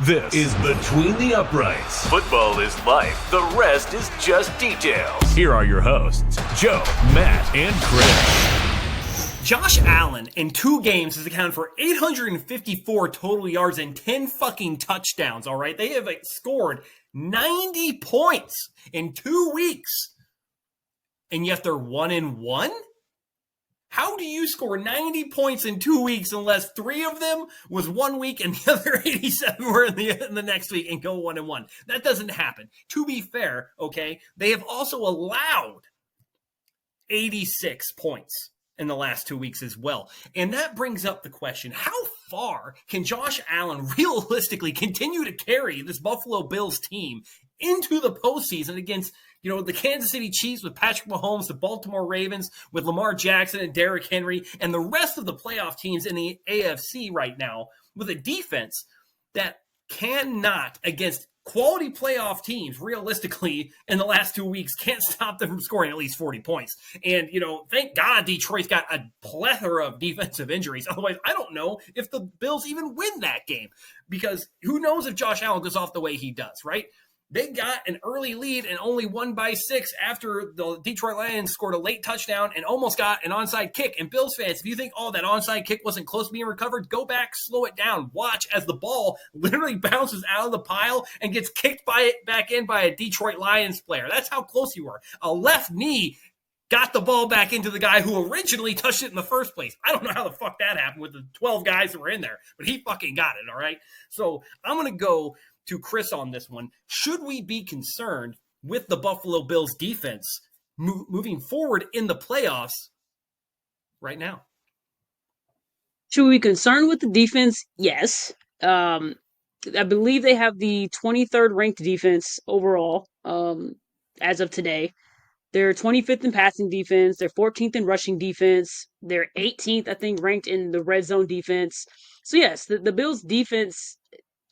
This is Between the Uprights. Football is life. The rest is just details. Here are your hosts, Joe, Matt, and Chris. Josh Allen in 2 games has accounted for 854 total yards and 10 fucking touchdowns, all right? They have scored 90 points in 2 weeks. And yet they're 1-1? How do you score 90 points in 2 weeks unless 3 of them was 1 week and the other 87 were in the next week and go 1-1? That doesn't happen. To be fair, okay, they have also allowed 86 points in the last 2 weeks as well. And that brings up the question, how far can Josh Allen realistically continue to carry this Buffalo Bills team into the postseason against, the Kansas City Chiefs with Patrick Mahomes, the Baltimore Ravens with Lamar Jackson and Derrick Henry, and the rest of the playoff teams in the AFC right now with a defense that cannot, against quality playoff teams, realistically, in the last 2 weeks, can't stop them from scoring at least 40 points. And, thank God Detroit's got a plethora of defensive injuries. Otherwise, I don't know if the Bills even win that game, because who knows if Josh Allen goes off the way he does, right? They got an early lead and only won by 6 after the Detroit Lions scored a late touchdown and almost got an onside kick. And Bills fans, if you think, that onside kick wasn't close to being recovered, go back, slow it down. Watch as the ball literally bounces out of the pile and gets kicked back in by a Detroit Lions player. That's how close you were. A left knee got the ball back into the guy who originally touched it in the first place. I don't know how the fuck that happened with the 12 guys that were in there, but he fucking got it, all right? So I'm going to go to Chris on this one. Should we be concerned with the Buffalo Bills defense moving forward in the playoffs right now? Should we be concerned with the defense? Yes. I believe they have the 23rd ranked defense overall as of today. They're 25th in passing defense. They're 14th in rushing defense. They're 18th, I think, ranked in the red zone defense. So yes, the Bills defense,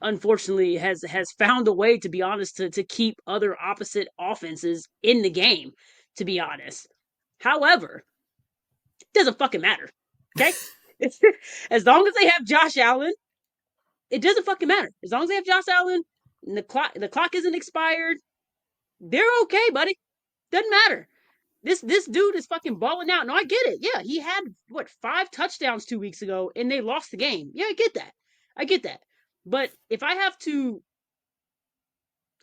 unfortunately, has found a way, to be honest, to keep other opposite offenses in the game, to be honest. However, it doesn't fucking matter, okay? As long as they have Josh Allen, it doesn't fucking matter. As long as they have Josh Allen, and the clock isn't expired, they're okay, buddy. Doesn't matter. This dude is fucking balling out. No, I get it. Yeah, he had, 5 touchdowns 2 weeks ago, and they lost the game. Yeah, I get that. But if I have to...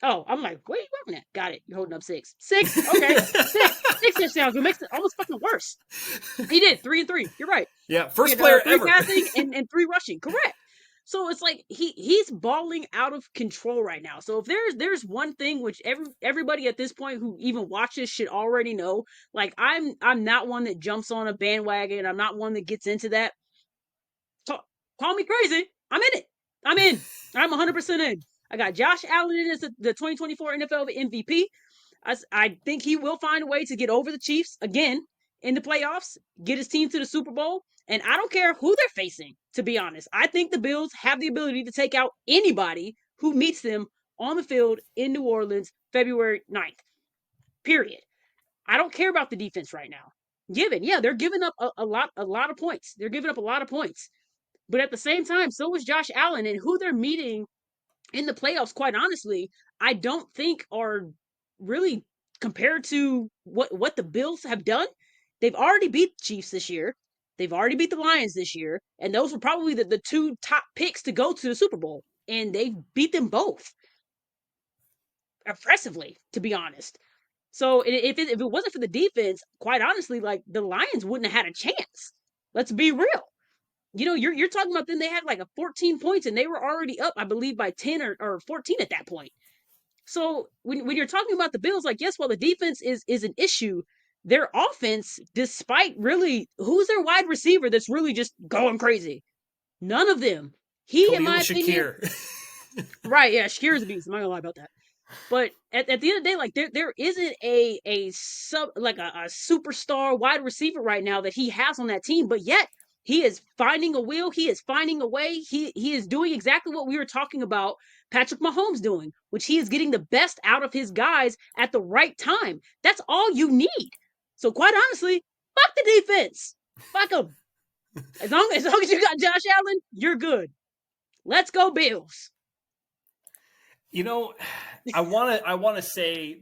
I'm like, what are you working at? Got it. You're holding up 6. 6? Okay. 6 touchdowns. It makes it almost fucking worse. He did. 3 and 3. You're right. Yeah, first player 3 ever. passing and 3 rushing. Correct. So it's like he's balling out of control right now. So if there's one thing which everybody at this point who even watches should already know, like I'm not one that jumps on a bandwagon. I'm not one that gets into that. Call me crazy. I'm in it. I'm in. I'm 100% in. I got Josh Allen in as the 2024 NFL MVP. I think he will find a way to get over the Chiefs again in the playoffs, get his team to the Super Bowl. And I don't care who they're facing, to be honest. I think the Bills have the ability to take out anybody who meets them on the field in New Orleans, February 9th. Period. I don't care about the defense right now. They're giving up a lot of points. They're giving up a lot of points. But at the same time, so is Josh Allen, and who they're meeting in the playoffs, quite honestly, I don't think are really compared to what the Bills have done. They've already beat the Chiefs this year. They've already beat the Lions this year. And those were probably the 2 top picks to go to the Super Bowl. And they beat them both impressively, to be honest. So if it wasn't for the defense, quite honestly, like the Lions wouldn't have had a chance. Let's be real. You're talking about them. They had like a 14 points and they were already up, I believe, by 10 or 14 at that point. So when you're talking about the Bills, like, yes, while the defense is an issue, their offense, despite really, who's their wide receiver that's really just going crazy? None of them. In my opinion, right? Yeah, Shakir's a beast. I'm not gonna lie about that. But at the end of the day, like there isn't a superstar wide receiver right now that he has on that team. But yet he is finding a wheel. He is finding a way. He is doing exactly what we were talking about Patrick Mahomes doing, which he is getting the best out of his guys at the right time. That's all you need. So quite honestly, fuck the defense. Fuck them. As long as you got Josh Allen, you're good. Let's go Bills. You know, I want to say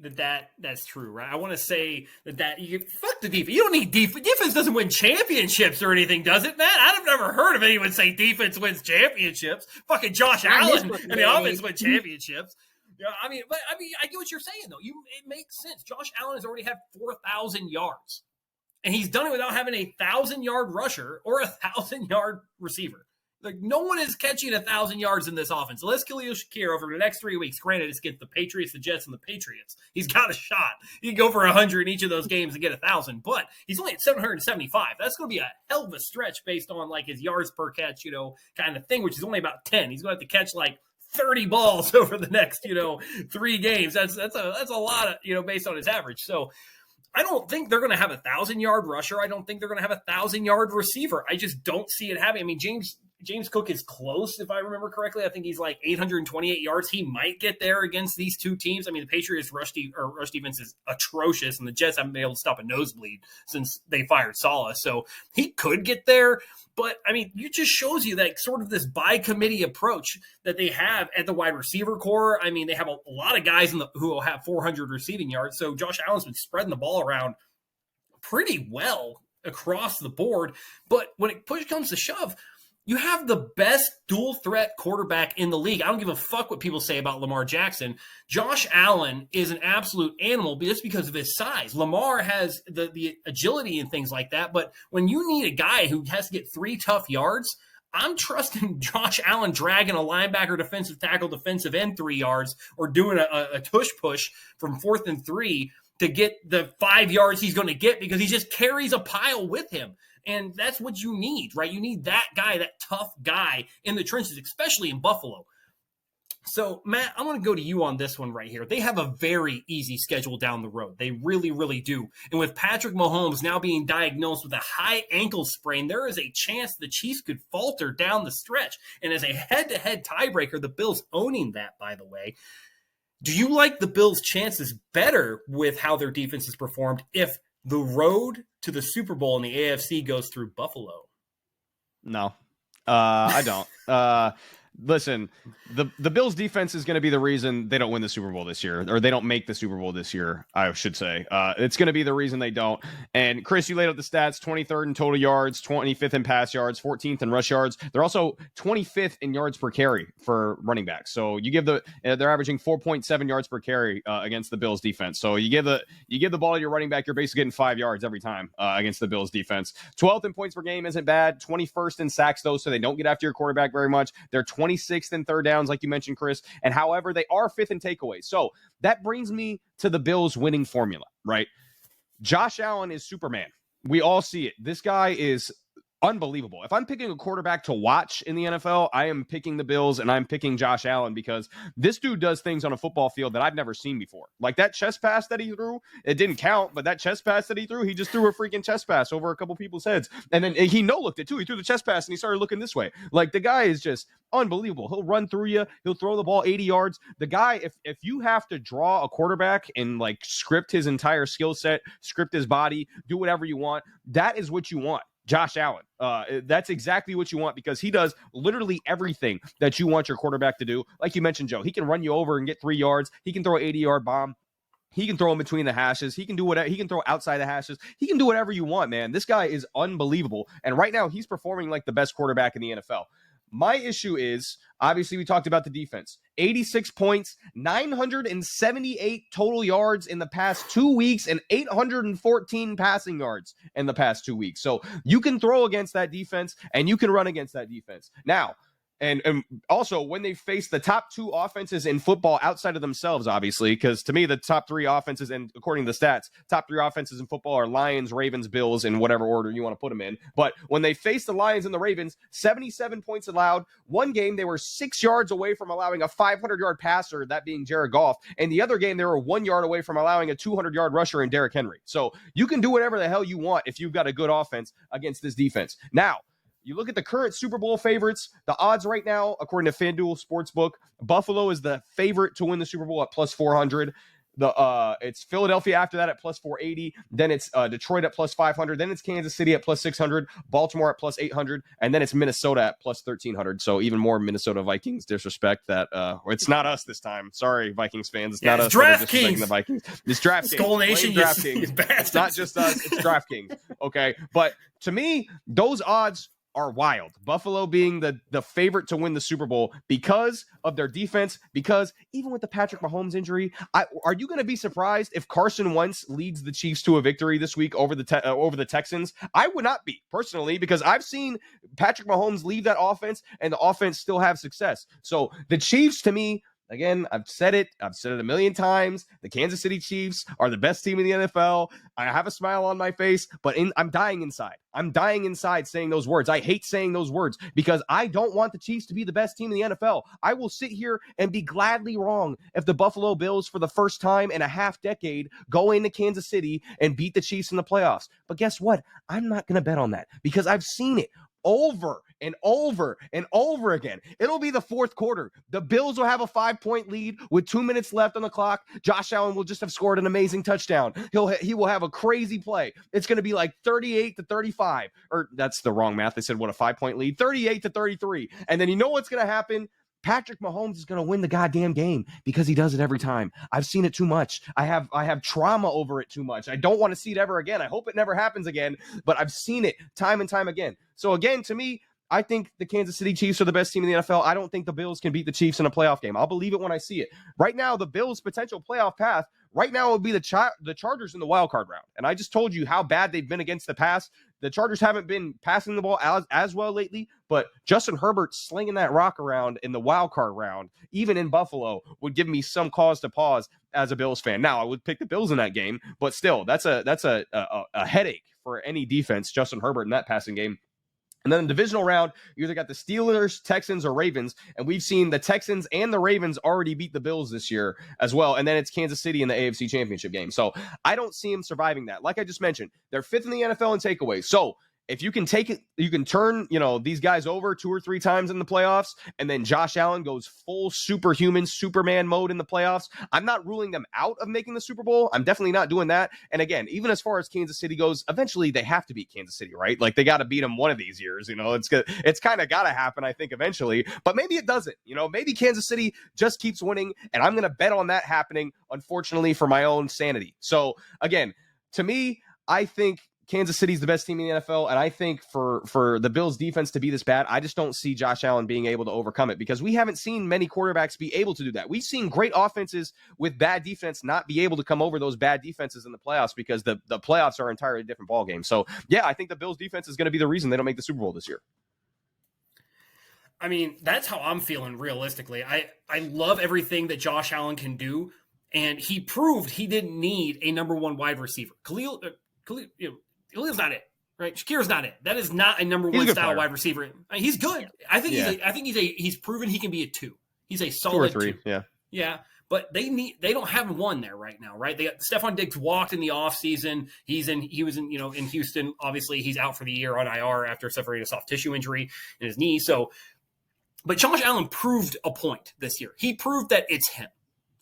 that's true, right? I want to say that you fuck the defense. You don't need defense. Defense doesn't win championships or anything, does it, Matt? I've never heard of anyone say defense wins championships. Fucking Josh Allen and the offense win championships. Yeah, I mean, I get what you're saying though. It makes sense. Josh Allen has already had 4,000 yards, and he's done it without having a 1,000-yard rusher or a 1,000-yard receiver. Like, no one is catching 1,000 yards in this offense. Unless Khalil Shakir over the next 3 weeks. Granted, it's against the Patriots, the Jets, and the Patriots. He's got a shot. He can go for 100 in each of those games and get 1,000. But he's only at 775. That's going to be a hell of a stretch based on like his yards per catch, kind of thing, which is only about 10. He's going to have to catch like 30 balls over the next, 3 games. That's a lot of, based on his average. So I don't think they're going to have a 1,000-yard rusher. I don't think they're going to have a 1,000-yard receiver. I just don't see it happening. I mean, James Cook is close, if I remember correctly. I think he's like 828 yards. He might get there against these two teams. I mean, the Patriots' rush defense is atrocious, and the Jets haven't been able to stop a nosebleed since they fired Saleh. So he could get there. But, I mean, it just shows you that sort of this by-committee approach that they have at the wide receiver core. I mean, they have a lot of guys who will have 400 receiving yards. So Josh Allen's been spreading the ball around pretty well across the board. But when push comes to shove, you have the best dual threat quarterback in the league. I don't give a fuck what people say about Lamar Jackson. Josh Allen is an absolute animal just because of his size. Lamar has the agility and things like that. But when you need a guy who has to get 3 tough yards, I'm trusting Josh Allen dragging a linebacker, defensive tackle, defensive end 3 yards, or doing a tush push from 4th and 3 to get the 5 yards he's going to get because he just carries a pile with him. And that's what you need, right? You need that guy, that tough guy in the trenches, especially in Buffalo. So, Matt, I'm going to go to you on this one right here. They have a very easy schedule down the road. They really, really do. And with Patrick Mahomes now being diagnosed with a high ankle sprain, there is a chance the Chiefs could falter down the stretch. And as a head-to-head tiebreaker, the Bills owning that, by the way, do you like the Bills' chances better with how their defense has performed if the road to the Super Bowl in the AFC goes through Buffalo? No, I don't. Listen, the Bills defense is going to be the reason they don't win the Super Bowl this year, or they don't make the Super Bowl this year, I should say. It's going to be the reason they don't. And Chris, you laid out the stats: 23rd in total yards, 25th in pass yards, 14th in rush yards. They're also 25th in yards per carry for running backs. So you give they're averaging 4.7 yards per carry against the Bills defense. So you give the ball to your running back, you're basically getting 5 yards every time against the Bills defense. 12th in points per game isn't bad. 21st in sacks though, so they don't get after your quarterback very much. They're 26th in third downs, like you mentioned, Chris. And however, they are 5th in takeaways. So that brings me to the Bills' winning formula, right? Josh Allen is Superman. We all see it. This guy is unbelievable. If I'm picking a quarterback to watch in the NFL, I am picking the Bills and I'm picking Josh Allen because this dude does things on a football field that I've never seen before. Like that chest pass that he threw, it didn't count, but that chest pass that he threw, he just threw a freaking chest pass over a couple people's heads. And then he no-looked it too. He threw the chest pass and he started looking this way. Like the guy is just unbelievable. He'll run through you. He'll throw the ball 80 yards. The guy, if you have to draw a quarterback and like script his entire skill set, script his body, do whatever you want, that is what you want. Josh Allen. That's exactly what you want because he does literally everything that you want your quarterback to do. Like you mentioned, Joe, he can run you over and get 3 yards. He can throw an 80-yard bomb. He can throw in between the hashes. He can do whatever. He can throw outside the hashes. He can do whatever you want, man. This guy is unbelievable. And right now he's performing like the best quarterback in the NFL. My issue is, obviously, we talked about the defense. 86 points, 978 total yards in the past 2 weeks, and 814 passing yards in the past 2 weeks. So you can throw against that defense, and you can run against that defense. Now, and also when they face the top 2 offenses in football outside of themselves, obviously, because to me, the top 3 offenses, and according to the stats, top 3 offenses in football are Lions, Ravens, Bills, in whatever order you want to put them in. But when they face the Lions and the Ravens, 77 points allowed. One game, they were 6 yards away from allowing a 500-yard passer, that being Jared Goff. And the other game, they were 1 yard away from allowing a 200-yard rusher in Derrick Henry. So you can do whatever the hell you want if you've got a good offense against this defense. Now, you look at the current Super Bowl favorites, the odds right now, according to FanDuel Sportsbook, Buffalo is the favorite to win the Super Bowl at plus 400. It's Philadelphia after that at plus 480. Then it's Detroit at plus 500. Then it's Kansas City at plus 600. Baltimore at plus 800. And then it's Minnesota at plus 1300. So even more Minnesota Vikings disrespect that. It's not us this time. Sorry, Vikings fans. It's not us. DraftKings. The Vikings. It's DraftKings. Skull Nation. It's not just us. It's DraftKings. Okay. But to me, those odds are wild. Buffalo being the favorite to win the Super Bowl because of their defense, because even with the Patrick Mahomes injury, are you going to be surprised if Carson Wentz leads the Chiefs to a victory this week over the Texans? I would not be, personally, because I've seen Patrick Mahomes leave that offense and the offense still have success. So the Chiefs, to me, again, I've said it a million times. The Kansas City Chiefs are the best team in the NFL. I have a smile on my face, but I'm dying inside. I'm dying inside saying those words. I hate saying those words because I don't want the Chiefs to be the best team in the NFL. I will sit here and be gladly wrong if the Buffalo Bills, for the first time in a half decade, go into Kansas City and beat the Chiefs in the playoffs. But guess what? I'm not going to bet on that because I've seen it over and over and over again. It'll be the fourth quarter. The Bills will have a 5-point lead with 2 minutes left on the clock. Josh Allen will just have scored an amazing touchdown. He will have a crazy play. It's going to be like 38-35, or that's the wrong math. They said, what, a 5-point lead? 38-33. And then you know what's going to happen? Patrick Mahomes is going to win the goddamn game because he does it every time. I've seen it too much. I have trauma over it too much. I don't want to see it ever again. I hope it never happens again, but I've seen it time and time again. So again, to me, I think the Kansas City Chiefs are the best team in the NFL. I don't think the Bills can beat the Chiefs in a playoff game. I'll believe it when I see it. Right now, the Bills' potential playoff path right now would be the Chargers in the wild card round. And I just told you how bad they've been against the pass. The Chargers haven't been passing the ball as well lately, but Justin Herbert slinging that rock around in the wild card round, even in Buffalo, would give me some cause to pause as a Bills fan. Now, I would pick the Bills in that game, but still, that's a headache for any defense, Justin Herbert in that passing game. And then in the divisional round, you either got the Steelers, Texans, or Ravens. And we've seen the Texans and the Ravens already beat the Bills this year as well. And then it's Kansas City in the AFC Championship game. So I don't see them surviving that. Like I just mentioned, they're fifth in the NFL in takeaways. So if you can take it, you can turn, these guys over 2 or 3 times in the playoffs, and then Josh Allen goes full superhuman Superman mode in the playoffs. I'm not ruling them out of making the Super Bowl. I'm definitely not doing that. And again, even as far as Kansas City goes, eventually they have to beat Kansas City, right? Like they got to beat them one of these years. It's kind of got to happen, I think, eventually. But maybe it doesn't. Maybe Kansas City just keeps winning, and I'm going to bet on that happening, unfortunately, for my own sanity. So again, to me, I think Kansas City's the best team in the NFL, and I think for the Bills defense to be this bad, I just don't see Josh Allen being able to overcome it because we haven't seen many quarterbacks be able to do that. We've seen great offenses with bad defense not be able to come over those bad defenses in the playoffs because the playoffs are an entirely different ballgame. So, yeah, I think the Bills defense is going to be the reason they don't make the Super Bowl this year. I mean, that's how I'm feeling realistically. I love everything that Josh Allen can do, and he proved he didn't need a number one wide receiver. Khalil's not it, right? Shakir's not it. That is not a number one style wide receiver. I mean, he's good. Yeah. I think he's proven he can be a 2. He's a solid 2 or 3. 2. Yeah. Yeah. But they don't have one there right now, right? They got Stephon Diggs walked in the offseason. He was in Houston. Obviously, he's out for the year on IR after suffering a soft tissue injury in his knee. So, but Josh Allen proved a point this year. He proved that it's him.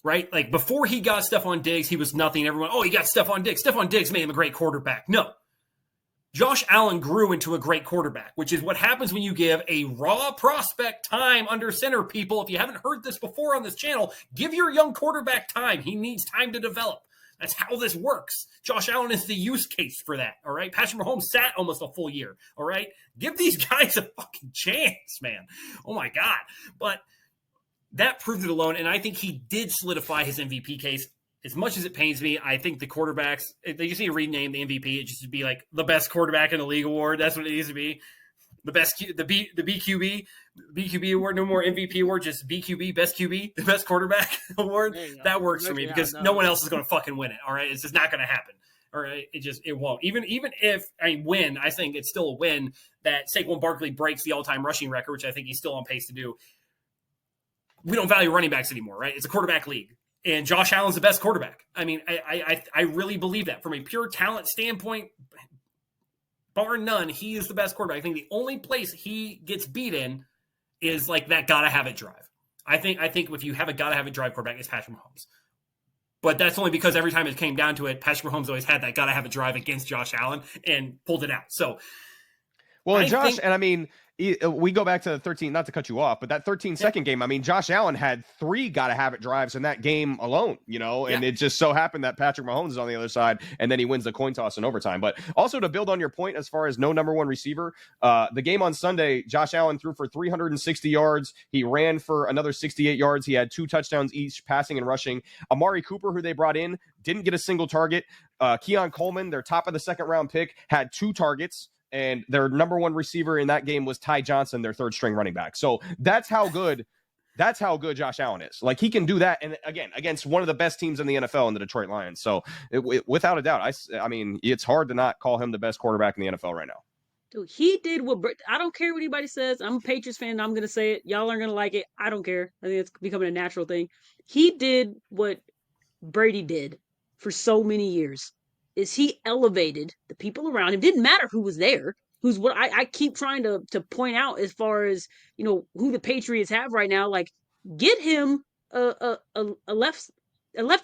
Right? Like before he got Stephon Diggs, he was nothing. Everyone, he got Stephon Diggs. Stephon Diggs made him a great quarterback. No. Josh Allen grew into a great quarterback, which is what happens when you give a raw prospect time under center, people. If you haven't heard this before on this channel, give your young quarterback time. He needs time to develop. That's how this works. Josh Allen is the use case for that, all right? Patrick Mahomes sat almost a full year, all right? Give these guys a fucking chance, man. Oh, my God. But that proved it alone, and I think he did solidify his MVP case. As much as it pains me, I think the quarterbacks, they just need to rename the MVP. It just to be like the best quarterback in the league award. That's what it needs to be. The best, the BQB award, no more MVP award, just BQB, best QB, the best quarterback award. That works for me because no one else is going to fucking win it. All right. It's just not going to happen. All right. It won't. Even if I win, I think it's still a win that Saquon Barkley breaks the all-time rushing record, which I think he's still on pace to do. We don't value running backs anymore, right? It's a quarterback league. And Josh Allen's the best quarterback. I mean, I really believe that. From a pure talent standpoint, bar none, he is the best quarterback. I think the only place he gets beat in is like that gotta have it drive. I think if you have a gotta have it drive quarterback, it's Patrick Mahomes. But that's only because every time it came down to it, Patrick Mahomes always had that gotta have a drive against Josh Allen and pulled it out. So, well, and Josh, and I mean, we go back to the 13, not to cut you off, but that 13-second game, I mean, Josh Allen had 3 gotta-have-it drives in that game alone, and it just so happened that Patrick Mahomes is on the other side, and then he wins the coin toss in overtime. But also to build on your point as far as no number one receiver, the game on Sunday, Josh Allen threw for 360 yards. He ran for another 68 yards. He had 2 touchdowns each, passing and rushing. Amari Cooper, who they brought in, didn't get a single target. Keon Coleman, their top of the second-round pick, had 2 targets. And their number one receiver in that game was Ty Johnson, their third string running back. So that's how good Josh Allen is. Like, he can do that. And again, against one of the best teams in the NFL in the Detroit Lions. So without a doubt, I mean, it's hard to not call him the best quarterback in the NFL right now. Dude, he did what I don't care what anybody says. I'm a Patriots fan. I'm going to say it. Y'all aren't going to like it. I don't care. I think it's becoming a natural thing. He did what Brady did for so many years. Is he elevated the people around him. Didn't matter who was there. Who's what I keep trying to point out as far as, who the Patriots have right now. Like, get him a left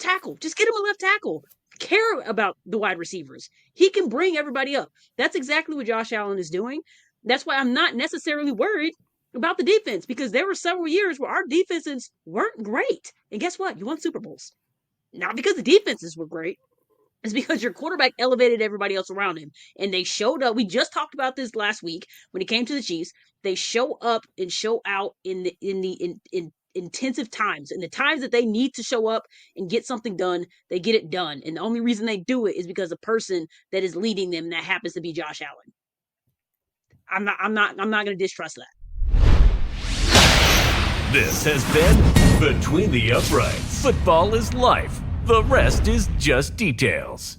tackle. Just get him a left tackle. Care about the wide receivers. He can bring everybody up. That's exactly what Josh Allen is doing. That's why I'm not necessarily worried about the defense, because there were several years where our defenses weren't great. And guess what? You won Super Bowls. Not because the defenses were great. It's because your quarterback elevated everybody else around him. And they showed up. We just talked about this last week when it came to the Chiefs. They show up and show out in intensive times. In the times that they need to show up and get something done, they get it done. And the only reason they do it is because the person that is leading them, that happens to be Josh Allen. I'm not going to distrust that. This has been Between the Uprights. Football is life. The rest is just details.